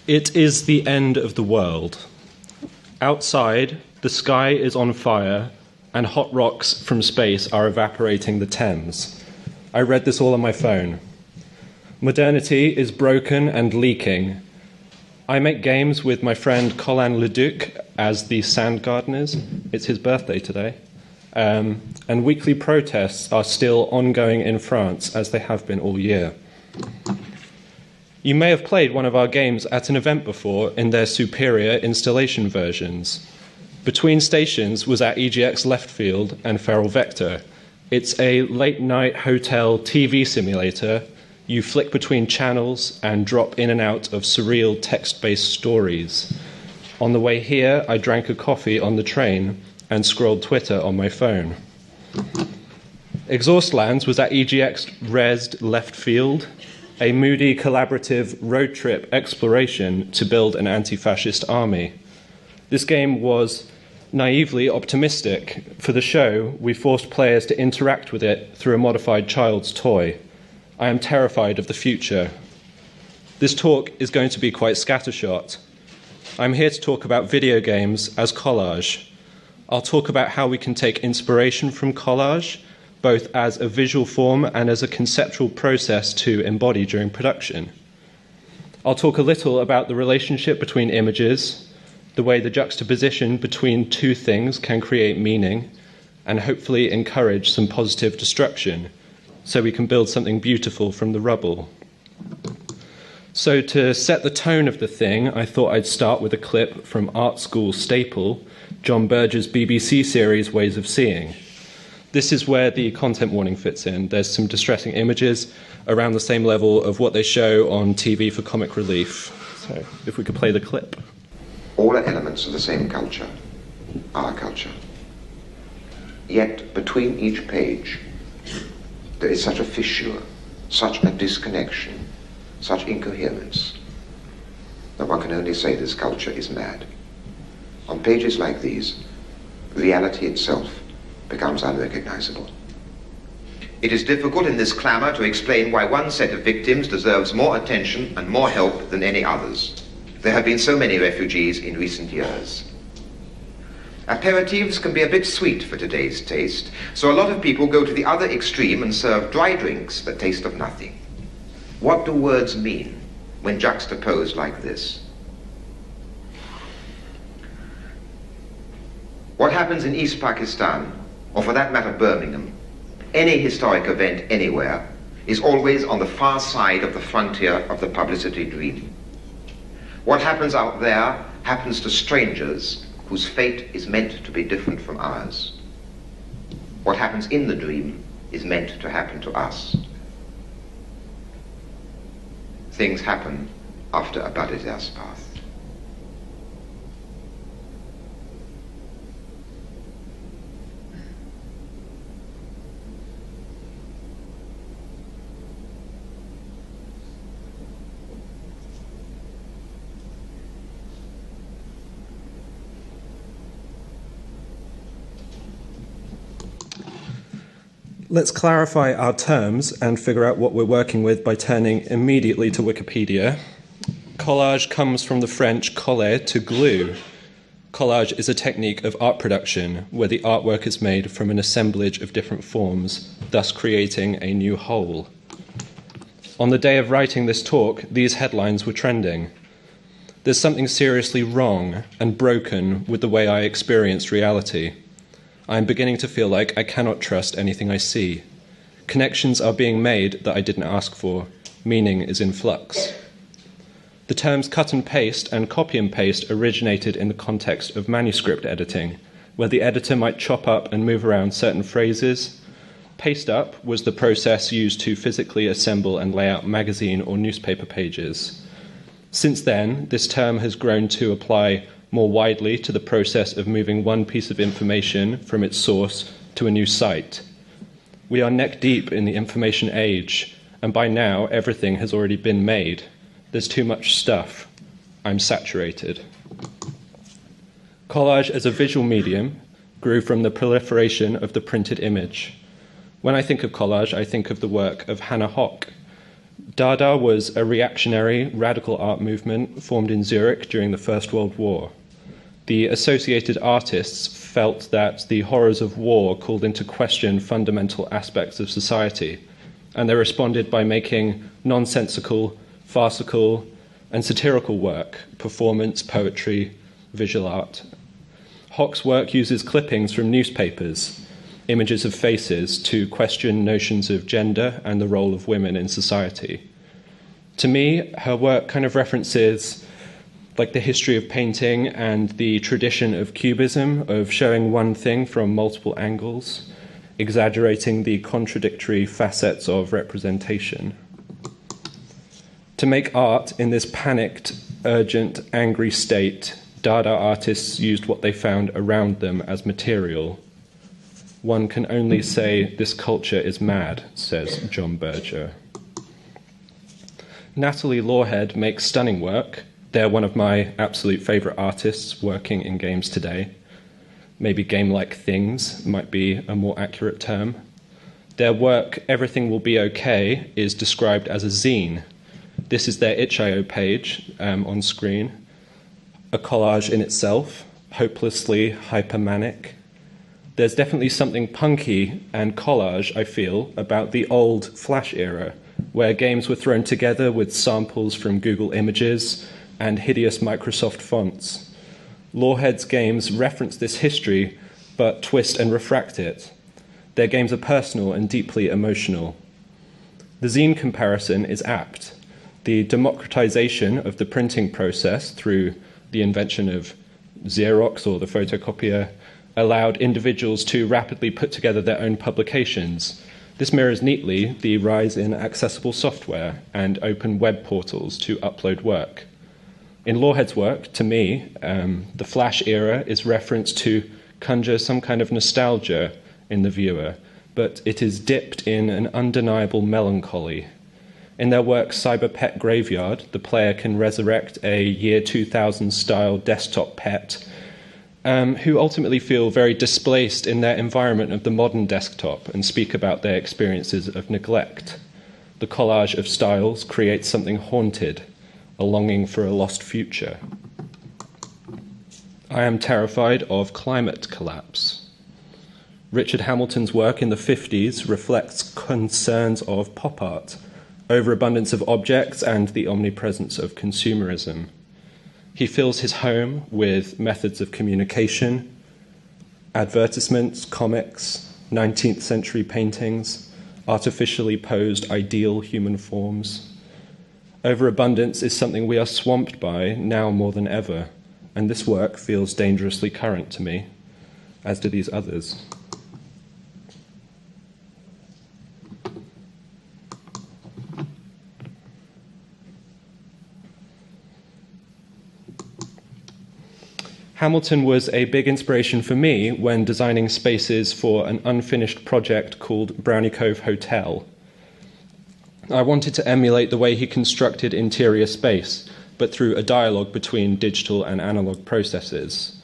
It is the end of the world. Outside, the sky is on fire, and hot rocks from space are evaporating the Thames. I read this all on my phone. Modernity is broken and leaking. I make games with my friend Colin Leduc as the Sand Gardeners. It's his birthday today. And weekly protests are still ongoing in France, as they have been all year. You may have played one of our games at an event before in their superior installation versions. Between Stations was at EGX Left Field and Feral Vector. It's a late-night hotel TV simulator. You flick between channels and drop in and out of surreal text-based stories. On the way here, I drank a coffee on the train and scrolled Twitter on my phone. Exhaustlands was at EGX Resd Left Field, a moody, collaborative road trip exploration to build an anti-fascist army. This game was naively optimistic. For the show, we forced players to interact with it through a modified child's toy. I am terrified of the future. This talk is going to be quite scattershot. I'm here to talk about video games as collage. I'll talk about how we can take inspiration from collage, both as a visual form and as a conceptual process to embody during production. I'll talk a little about the relationship between images, the way the juxtaposition between two things can create meaning, and hopefully encourage some positive destruction, so we can build something beautiful from the rubble. So to set the tone of the thing, I thought I'd start with a clip from art school staple, John Burge's BBC series Ways of Seeing. This is where the content warning fits in. There's some distressing images around the same level of what they show on TV for comic relief. So if we could play the clip. All are elements of the same culture, our culture. Yet between each page, there is such a fissure, such a disconnection, such incoherence, that one can only say this culture is mad. On pages like these, reality itself becomes unrecognizable. It is difficult in this clamor to explain why one set of victims deserves more attention and more help than any others. There have been so many refugees in recent years. Aperitifs can be a bit sweet for today's taste, so a lot of people go to the other extreme and serve dry drinks that taste of nothing. What do words mean when juxtaposed like this? What happens in East Pakistan, or for that matter Birmingham, any historic event anywhere, is always on the far side of the frontier of the publicity dream. What happens out there happens to strangers whose fate is meant to be different from ours. What happens in the dream is meant to happen to us. Things happen after a Badidas path. Let's clarify our terms and figure out what we're working with by turning immediately to Wikipedia. Collage comes from the French coller, to glue. Collage is a technique of art production where the artwork is made from an assemblage of different forms, thus creating a new whole. On the day of writing this talk, these headlines were trending. There's something seriously wrong and broken with the way I experienced reality. I am beginning to feel like I cannot trust anything I see. Connections are being made that I didn't ask for. Meaning is in flux. The terms cut and paste and copy and paste originated in the context of manuscript editing, where the editor might chop up and move around certain phrases. Paste up was the process used to physically assemble and lay out magazine or newspaper pages. Since then, this term has grown to apply more widely to the process of moving one piece of information from its source to a new site. We are neck deep in the information age, and by now everything has already been made. There's too much stuff. I'm saturated. Collage as a visual medium grew from the proliferation of the printed image. When I think of collage, I think of the work of Hannah Hock, Dada was a reactionary, radical art movement formed in Zurich during the First World War. The associated artists felt that the horrors of war called into question fundamental aspects of society, and they responded by making nonsensical, farcical, and satirical work, performance, poetry, visual art. Hock's work uses clippings from newspapers, images of faces, to question notions of gender and the role of women in society. To me, her work kind of references like the history of painting and the tradition of cubism, of showing one thing from multiple angles, exaggerating the contradictory facets of representation. To make art in this panicked, urgent, angry state, Dada artists used what they found around them as material. One can only say this culture is mad, says John Berger. Natalie Lawhead makes stunning work. They're one of my absolute favourite artists working in games today. Maybe game-like things might be a more accurate term. Their work, Everything Will Be Okay, is described as a zine. This is their itch.io page on screen. A collage in itself, hopelessly hypermanic. There's definitely something punky and collage, I feel, about the old Flash era, where games were thrown together with samples from Google Images and hideous Microsoft fonts. Lawhead's games reference this history, but twist and refract it. Their games are personal and deeply emotional. The zine comparison is apt. The democratization of the printing process through the invention of Xerox or the photocopier allowed individuals to rapidly put together their own publications. This mirrors neatly the rise in accessible software and open web portals to upload work. In Lawhead's work, to me, the Flash era is referenced to conjure some kind of nostalgia in the viewer, but it is dipped in an undeniable melancholy. In their work Cyber Pet Graveyard, the player can resurrect a year 2000 style desktop pet who ultimately feel very displaced in their environment of the modern desktop and speak about their experiences of neglect. The collage of styles creates something haunted, a longing for a lost future. I am terrified of climate collapse. Richard Hamilton's work in the 50s reflects concerns of pop art, overabundance of objects, and the omnipresence of consumerism. He fills his home with methods of communication, advertisements, comics, 19th century paintings, artificially posed ideal human forms. Overabundance is something we are swamped by now more than ever, and this work feels dangerously current to me, as do these others. Hamilton was a big inspiration for me when designing spaces for an unfinished project called Brownie Cove Hotel. I wanted to emulate the way he constructed interior space, but through a dialogue between digital and analog processes.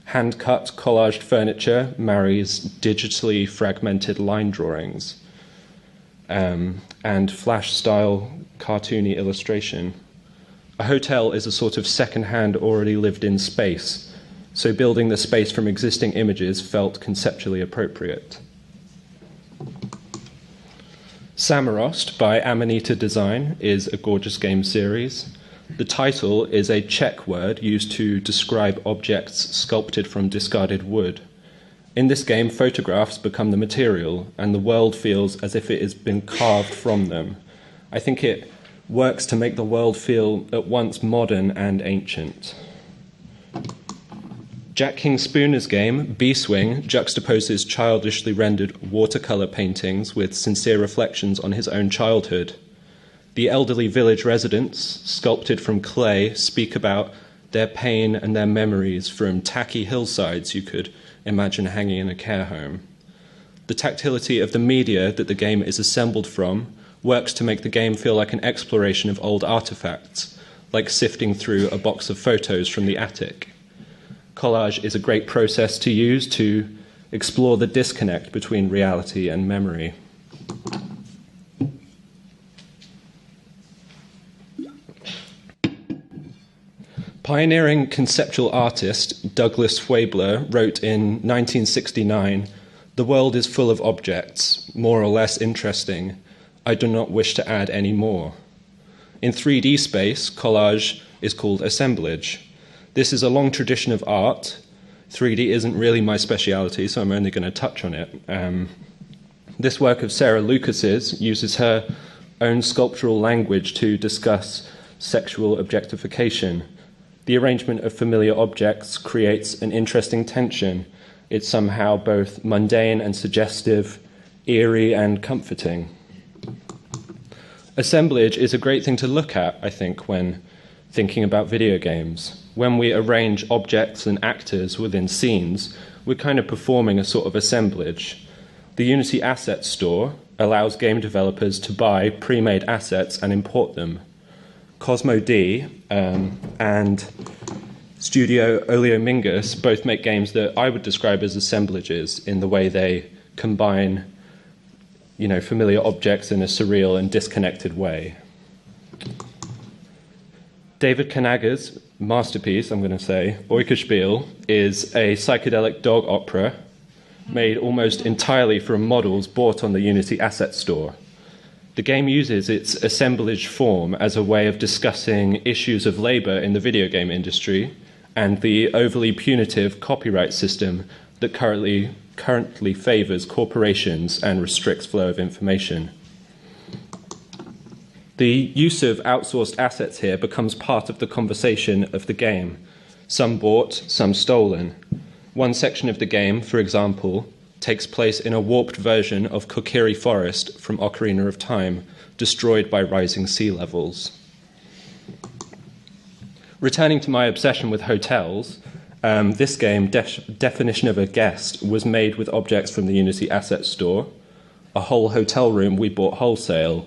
Hand-cut, collaged furniture marries digitally fragmented line drawings and Flash-style cartoony illustration. A hotel is a sort of second-hand, already lived-in space, so building the space from existing images felt conceptually appropriate. Samorost by Amanita Design is a gorgeous game series. The title is a Czech word used to describe objects sculpted from discarded wood. In this game, photographs become the material, and the world feels as if it has been carved from them. I think it works to make the world feel at once modern and ancient. Jack King Spooner's game, B-Swing, juxtaposes childishly rendered watercolour paintings with sincere reflections on his own childhood. The elderly village residents, sculpted from clay, speak about their pain and their memories from tacky hillsides you could imagine hanging in a care home. The tactility of the media that the game is assembled from works to make the game feel like an exploration of old artifacts, like sifting through a box of photos from the attic. Collage is a great process to use to explore the disconnect between reality and memory. Pioneering conceptual artist Douglas Faubler wrote in 1969, "The world is full of objects, more or less interesting. I do not wish to add any more." In 3D space, collage is called assemblage. This is a long tradition of art. 3D isn't really my speciality, so I'm only going to touch on it. This work of Sarah Lucas's uses her own sculptural language to discuss sexual objectification. The arrangement of familiar objects creates an interesting tension. It's somehow both mundane and suggestive, eerie and comforting. Assemblage is a great thing to look at, I think, when thinking about video games. When we arrange objects and actors within scenes, we're kind of performing a sort of assemblage. The Unity Assets Store allows game developers to buy pre-made assets and import them. Cosmo D and Studio Oleomingus both make games that I would describe as assemblages in the way they combine, familiar objects in a surreal and disconnected way. David Kanaga's masterpiece, I'm going to say, Boyish Bill, is a psychedelic dog opera made almost entirely from models bought on the Unity Assets Store. The game uses its assemblage form as a way of discussing issues of labor in the video game industry and the overly punitive copyright system that currently favors corporations and restricts flow of information. The use of outsourced assets here becomes part of the conversation of the game. Some bought, some stolen. One section of the game, for example, takes place in a warped version of Kokiri Forest from Ocarina of Time, destroyed by rising sea levels. Returning to my obsession with hotels, this game, Definition of a Guest, was made with objects from the Unity Assets Store. A whole hotel room we bought wholesale.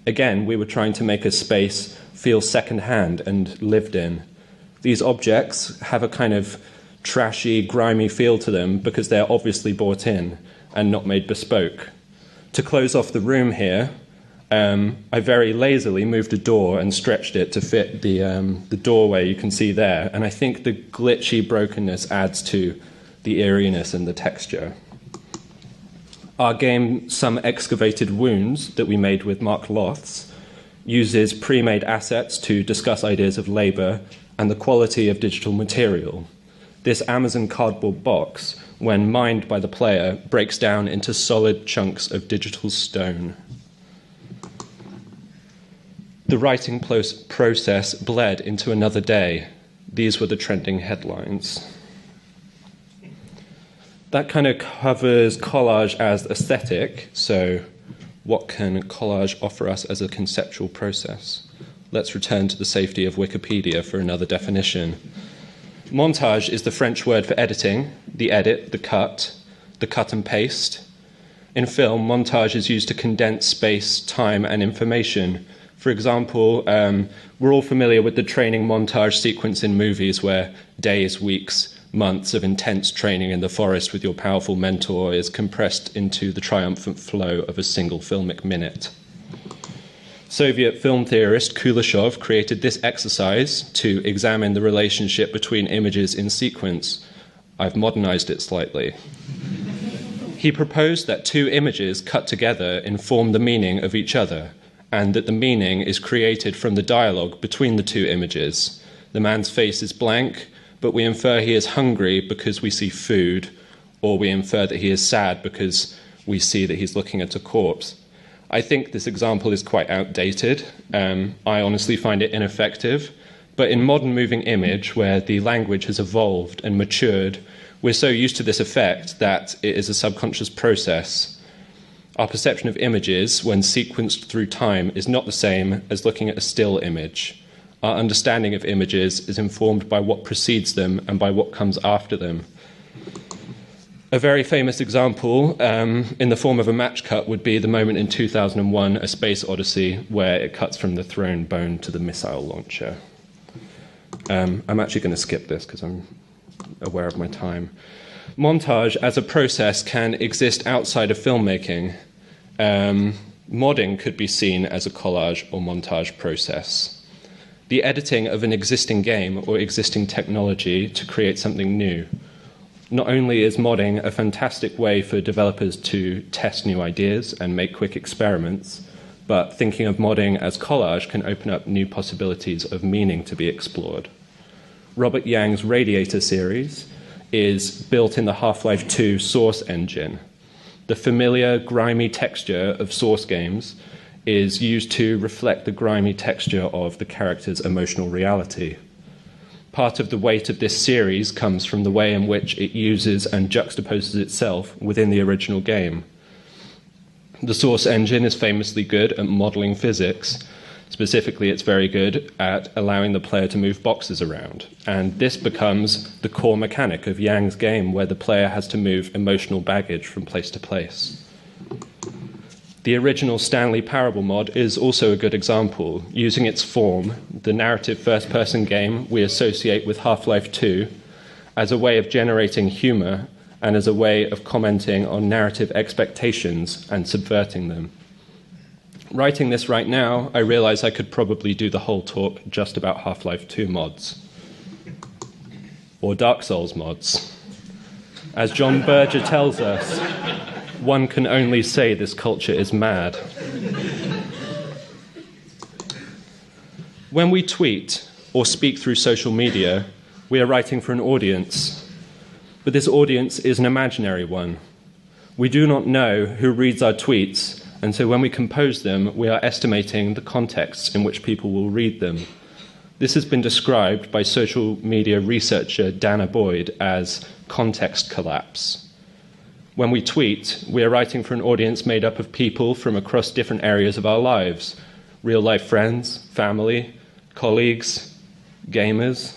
Again, we were trying to make a space feel second-hand and lived in. These objects have a kind of trashy, grimy feel to them because they're obviously bought in and not made bespoke. To close off the room here, I very lazily moved a door and stretched it to fit the doorway you can see there, and I think the glitchy brokenness adds to the eeriness and the texture. Our game, Some Excavated Wounds, that we made with Mark Loths, uses pre-made assets to discuss ideas of labor and the quality of digital material. This Amazon cardboard box, when mined by the player, breaks down into solid chunks of digital stone. The writing process bled into another day. These were the trending headlines. That kind of covers collage as aesthetic, so what can collage offer us as a conceptual process? Let's return to the safety of Wikipedia for another definition. Montage is the French word for editing, the edit, the cut and paste. In film, montage is used to condense space, time, and information. For example, we're all familiar with the training montage sequence in movies where days, weeks, months of intense training in the forest with your powerful mentor is compressed into the triumphant flow of a single filmic minute. Soviet film theorist Kuleshov created this exercise to examine the relationship between images in sequence. I've modernized it slightly. He proposed that two images cut together inform the meaning of each other, and that the meaning is created from the dialogue between the two images. The man's face is blank, but we infer he is hungry because we see food, or we infer that he is sad because we see that he's looking at a corpse. I think this example is quite outdated. I honestly find it ineffective. But in modern moving image, where the language has evolved and matured, we're so used to this effect that it is a subconscious process. Our perception of images, when sequenced through time, is not the same as looking at a still image. Our understanding of images is informed by what precedes them and by what comes after them. A very famous example in the form of a match cut would be the moment in 2001, A Space Odyssey, where it cuts from the throne bone to the missile launcher. I'm actually going to skip this because I'm aware of my time. Montage as a process can exist outside of filmmaking. Modding could be seen as a collage or montage process. the editing of an existing game or existing technology to create something new. Not only is modding a fantastic way for developers to test new ideas and make quick experiments, but thinking of modding as collage can open up new possibilities of meaning to be explored. Robert Yang's Radiator series is built in the Half-Life 2 Source engine. The familiar, grimy texture of Source games is used to reflect the grimy texture of the character's emotional reality. Part of the weight of this series comes from the way in which it uses and juxtaposes itself within the original game. The Source engine is famously good at modeling physics. Specifically, it's very good at allowing the player to move boxes around. And this becomes the core mechanic of Yang's game, where the player has to move emotional baggage from place to place. The original Stanley Parable mod is also a good example, using its form, the narrative first-person game we associate with Half-Life 2, as a way of generating humor and as a way of commenting on narrative expectations and subverting them. Writing this right now, I realize I could probably do the whole talk just about Half-Life 2 mods. Or Dark Souls mods. As John Berger tells us, one can only say this culture is mad. When we tweet or speak through social media, we are writing for an audience. But this audience is an imaginary one. We do not know who reads our tweets, and so when we compose them, we are estimating the contexts in which people will read them. This has been described by social media researcher Dana Boyd as context collapse. When we tweet, we are writing for an audience made up of people from across different areas of our lives: real-life friends, family, colleagues, gamers.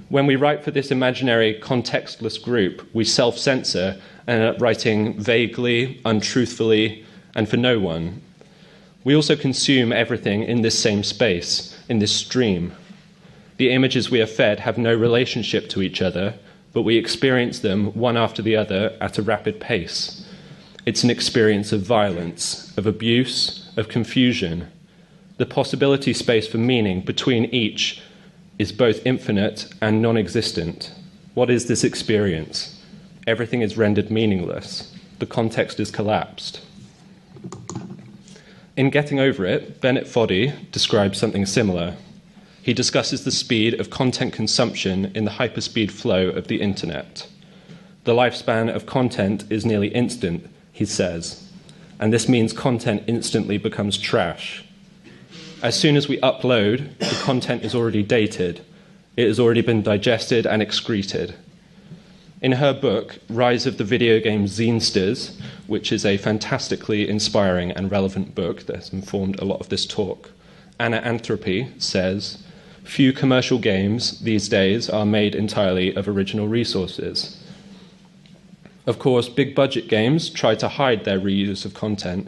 When we write for this imaginary contextless group, we self-censor and end up writing vaguely, untruthfully, and for no one. We also consume everything in this same space, in this stream. The images we are fed have no relationship to each other, but we experience them one after the other at a rapid pace. It's an experience of violence, of abuse, of confusion. The possibility space for meaning between each is both infinite and non-existent. What is this experience? Everything is rendered meaningless. The context is collapsed. In Getting Over It, Bennett Foddy describes something similar. He discusses the speed of content consumption in the hyperspeed flow of the internet. The lifespan of content is nearly instant, he says, and this means content instantly becomes trash. As soon as we upload, the content is already dated. It has already been digested and excreted. In her book, Rise of the Video Game Zinesters, which is a fantastically inspiring and relevant book that has informed a lot of this talk, Anna Anthropy says, "Few commercial games these days are made entirely of original resources." Of course, big budget games try to hide their reuse of content,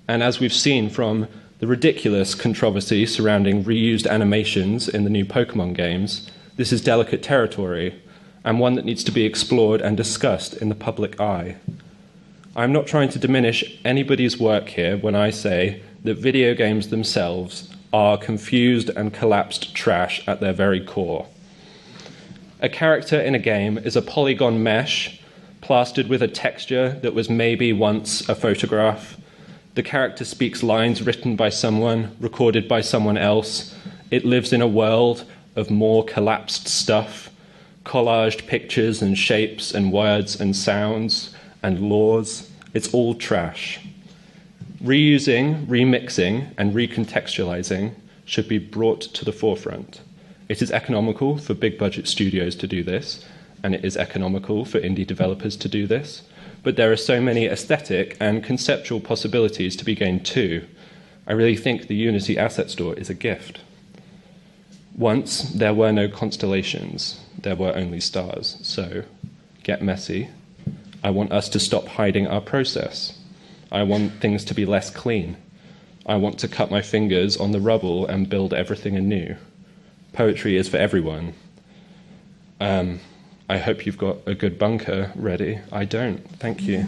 and as we've seen from the ridiculous controversy surrounding reused animations in the new Pokemon games, this is delicate territory, and one that needs to be explored and discussed in the public eye. I'm not trying to diminish anybody's work here when I say that video games themselves are confused and collapsed trash at their very core. A character in a game is a polygon mesh plastered with a texture that was maybe once a photograph. The character speaks lines written by someone, recorded by someone else. It lives in a world of more collapsed stuff, collaged pictures and shapes and words and sounds and laws. It's all trash. Reusing, remixing, and recontextualizing should be brought to the forefront. It is economical for big budget studios to do this, and it is economical for indie developers to do this, but there are so many aesthetic and conceptual possibilities to be gained too. I really think the Unity Asset Store is a gift. Once, there were no constellations, there were only stars, so get messy. I want us to stop hiding our process. I want things to be less clean. I want to cut my fingers on the rubble and build everything anew. Poetry is for everyone. I hope you've got a good bunker ready. I don't. Thank you.